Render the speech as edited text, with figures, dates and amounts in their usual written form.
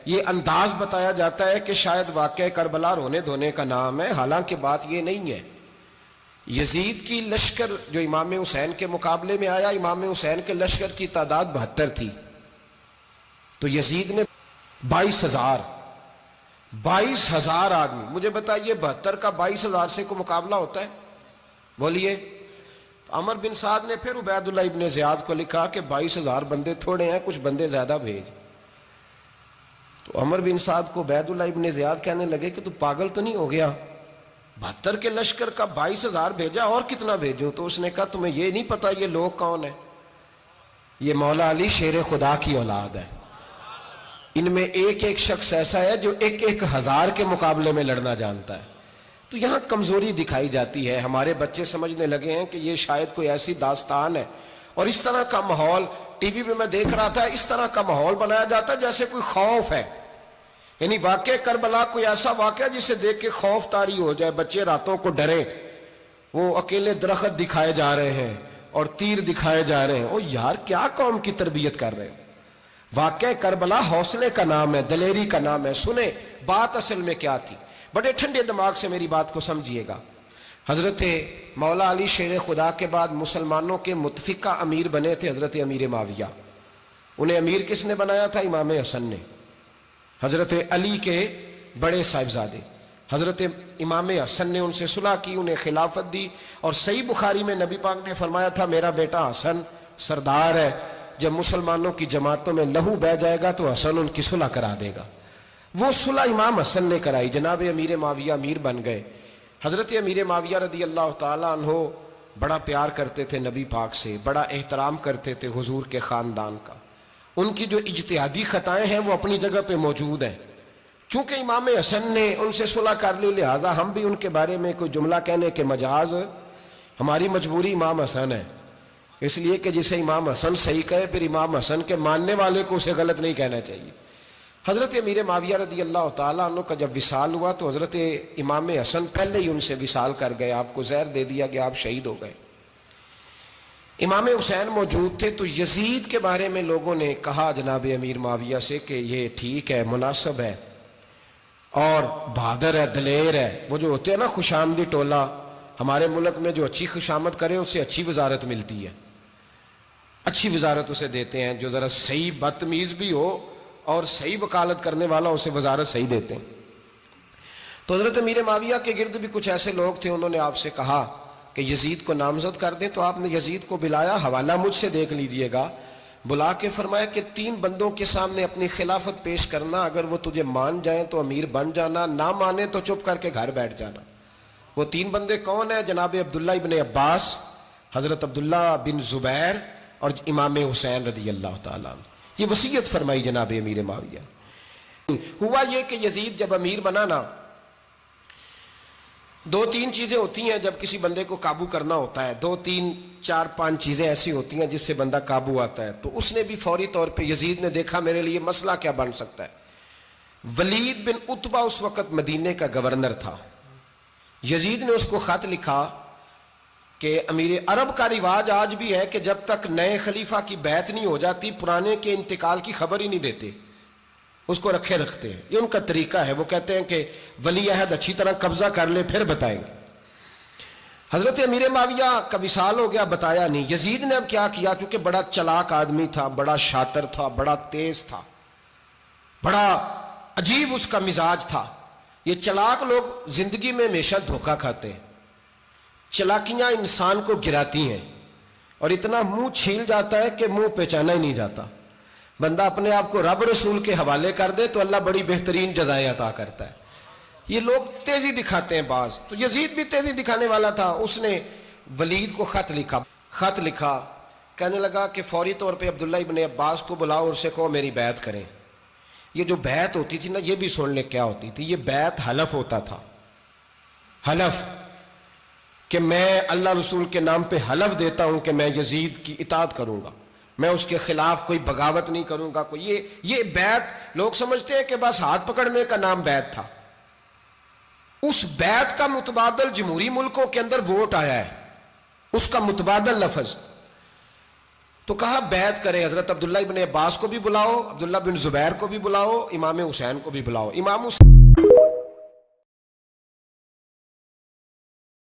یہ انداز بتایا جاتا ہے کہ شاید واقعہ کربلا رونے دھونے کا نام ہے، حالانکہ بات یہ نہیں ہے۔ یزید کی لشکر جو امام حسین کے مقابلے میں آیا، امام حسین کے لشکر کی تعداد 72 تھی، تو یزید نے 22,000 آدمی، مجھے بتائیے 72 کا 22,000 سے کوئی مقابلہ ہوتا ہے؟ بولیے۔ عمر بن سعد نے پھر عبید اللہ ابن زیاد کو لکھا کہ 22,000 بندے تھوڑے ہیں، کچھ بندے زیادہ بھیج۔ تو عمر بن سعد کو عبید اللہ ابن زیاد کہنے لگے کہ تو پاگل تو نہیں ہو گیا، 72 کے لشکر کا 22,000 بھیجا، اور کتنا بھیجوں؟ تو اس نے کہا تمہیں یہ نہیں پتا یہ لوگ کون ہیں؟ یہ مولا علی شیر خدا کی اولاد ہے، ان میں ایک ایک شخص ایسا ہے جو 1,000 کے مقابلے میں لڑنا جانتا ہے۔ تو یہاں کمزوری دکھائی جاتی ہے، ہمارے بچے سمجھنے لگے ہیں کہ یہ شاید کوئی ایسی داستان ہے، اور اس طرح کا ماحول ٹی وی پہ میں دیکھ رہا تھا، اس طرح کا ماحول بنایا جاتا ہے جیسے کوئی خوف ہے، یعنی واقع کربلا کوئی ایسا واقعہ جسے دیکھ کے خوف طاری ہو جائے، بچے راتوں کو ڈرے، وہ اکیلے درخت دکھائے جا رہے ہیں اور تیر دکھائے جا رہے ہیں۔ او یار، کیا قوم کی تربیت کر رہے ہیں؟ واقع کربلا حوصلے کا نام ہے، دلیری کا نام ہے۔ سنیں بات اصل میں کیا تھی، بڑے ٹھنڈے دماغ سے میری بات کو سمجھیے گا۔ حضرت مولا علی شیر خدا کے بعد مسلمانوں کے متفقہ امیر بنے تھے حضرت امیر معاویہ۔ انہیں امیر کس نے بنایا تھا؟ امام حسن نے، حضرت علی کے بڑے صاحبزادے۔ حضرت امام حسن نے ان سے صلح کی، انہیں خلافت دی، اور صحیح بخاری میں نبی پاک نے فرمایا تھا میرا بیٹا حسن سردار ہے، جب مسلمانوں کی جماعتوں میں لہو بہہ جائے گا تو حسن ان کی صلح کرا دے گا۔ وہ صلح امام حسن نے کرائی، جناب امیر معاویہ امیر بن گئے۔ حضرت امیر معاویہ رضی اللہ تعالیٰ عنہ بڑا پیار کرتے تھے نبی پاک سے، بڑا احترام کرتے تھے حضور کے خاندان کا۔ ان کی جو اجتہادی خطائیں ہیں وہ اپنی جگہ پہ موجود ہیں، چونکہ امام حسن نے ان سے صلح کر لی، لہذا ہم بھی ان کے بارے میں کوئی جملہ کہنے کے مجاز، ہماری مجبوری امام حسن ہے، اس لیے کہ جسے امام حسن صحیح کہے پھر امام حسن کے ماننے والے کو اسے غلط نہیں کہنا چاہیے۔ حضرت امیر معاویہ رضی اللہ تعالیٰ عنہ کا جب وصال ہوا تو حضرت امام حسن پہلے ہی ان سے وصال کر گئے، آپ کو زہر دے دیا گیا، آپ شہید ہو گئے۔ امام حسین موجود تھے، تو یزید کے بارے میں لوگوں نے کہا جناب امیر معاویہ سے کہ یہ ٹھیک ہے، مناسب ہے، اور بہادر ہے، دلیر ہے۔ وہ جو ہوتے ہیں نا خوش آمدی ٹولہ، ہمارے ملک میں جو اچھی خوشامد کرے اسے اچھی وزارت ملتی ہے، اچھی وزارت اسے دیتے ہیں، جو ذرا صحیح بدتمیز بھی ہو اور صحیح وکالت کرنے والا اسے وزارت صحیح دیتے ہیں۔ تو حضرت امیر معاویہ کے گرد بھی کچھ ایسے لوگ تھے، انہوں نے آپ سے کہا کہ یزید کو نامزد کر دیں، تو آپ نے یزید کو بلایا، حوالہ مجھ سے دیکھ لیجئے گا، بلا کے فرمایا کہ 3 بندوں کے سامنے اپنی خلافت پیش کرنا، اگر وہ تجھے مان جائیں تو امیر بن جانا، نہ مانے تو چپ کر کے گھر بیٹھ جانا۔ وہ 3 بندے کون ہیں؟ جناب عبداللہ ابن عباس، حضرت عبداللہ بن زبیر، اور امام حسین رضی اللہ تعالیٰ عنہ۔ یہ وصیت فرمائی جناب امیر معاویہ۔ ہوا یہ کہ یزید جب امیر بنا نا، 2-3 چیزیں ہوتی ہیں جب کسی بندے کو قابو کرنا ہوتا ہے، 2-3 4-5 چیزیں ایسی ہوتی ہیں جس سے بندہ قابو آتا ہے۔ تو اس نے بھی فوری طور پہ، یزید نے دیکھا میرے لیے مسئلہ کیا بن سکتا ہے۔ ولید بن عتبہ اس وقت مدینے کا گورنر تھا، یزید نے اس کو خط لکھا کہ امیر عرب کا رواج آج بھی ہے کہ جب تک نئے خلیفہ کی بیعت نہیں ہو جاتی پرانے کے انتقال کی خبر ہی نہیں دیتے، اس کو رکھے رکھتے ہیں، یہ ان کا طریقہ ہے۔ وہ کہتے ہیں کہ ولی عہد اچھی طرح قبضہ کر لے پھر بتائیں گے۔ حضرت امیر معاویہ کا وصال ہو گیا، بتایا نہیں۔ یزید نے اب کیا کیا، کیونکہ بڑا چلاک آدمی تھا، بڑا شاطر تھا، بڑا تیز تھا، بڑا عجیب اس کا مزاج تھا۔ یہ چلاک لوگ زندگی میں ہمیشہ دھوکہ کھاتے ہیں، چلاکیاں انسان کو گراتی ہیں، اور اتنا منہ چھیل جاتا ہے کہ منہ پہچانا ہی نہیں جاتا۔ بندہ اپنے آپ کو رب رسول کے حوالے کر دے تو اللہ بڑی بہترین جزائیں عطا کرتا ہے۔ یہ لوگ تیزی دکھاتے ہیں بعض، تو یزید بھی تیزی دکھانے والا تھا۔ اس نے ولید کو خط لکھا، کہنے لگا کہ فوری طور پہ عبداللہ ابن عباس کو بلاؤ اور اسے کہو میری بیعت کریں۔ یہ جو بیعت ہوتی تھی نا، یہ بھی سن لے کیا ہوتی تھی۔ یہ بیعت حلف ہوتا تھا، حلف کہ میں اللہ رسول کے نام پہ حلف دیتا ہوں کہ میں یزید کی اطاعت کروں گا، میں اس کے خلاف کوئی بغاوت نہیں کروں گا۔ یہ بیعت لوگ سمجھتے ہیں کہ بس ہاتھ پکڑنے کا نام بیعت تھا۔ اس بیعت کا متبادل جمہوری ملکوں کے اندر ووٹ آیا ہے، اس کا متبادل لفظ۔ تو کہا بیعت کریں، حضرت عبداللہ ابن عباس کو بھی بلاؤ، عبداللہ بن زبیر کو بھی بلاؤ، امام حسین کو بھی بلاؤ۔ امام حسین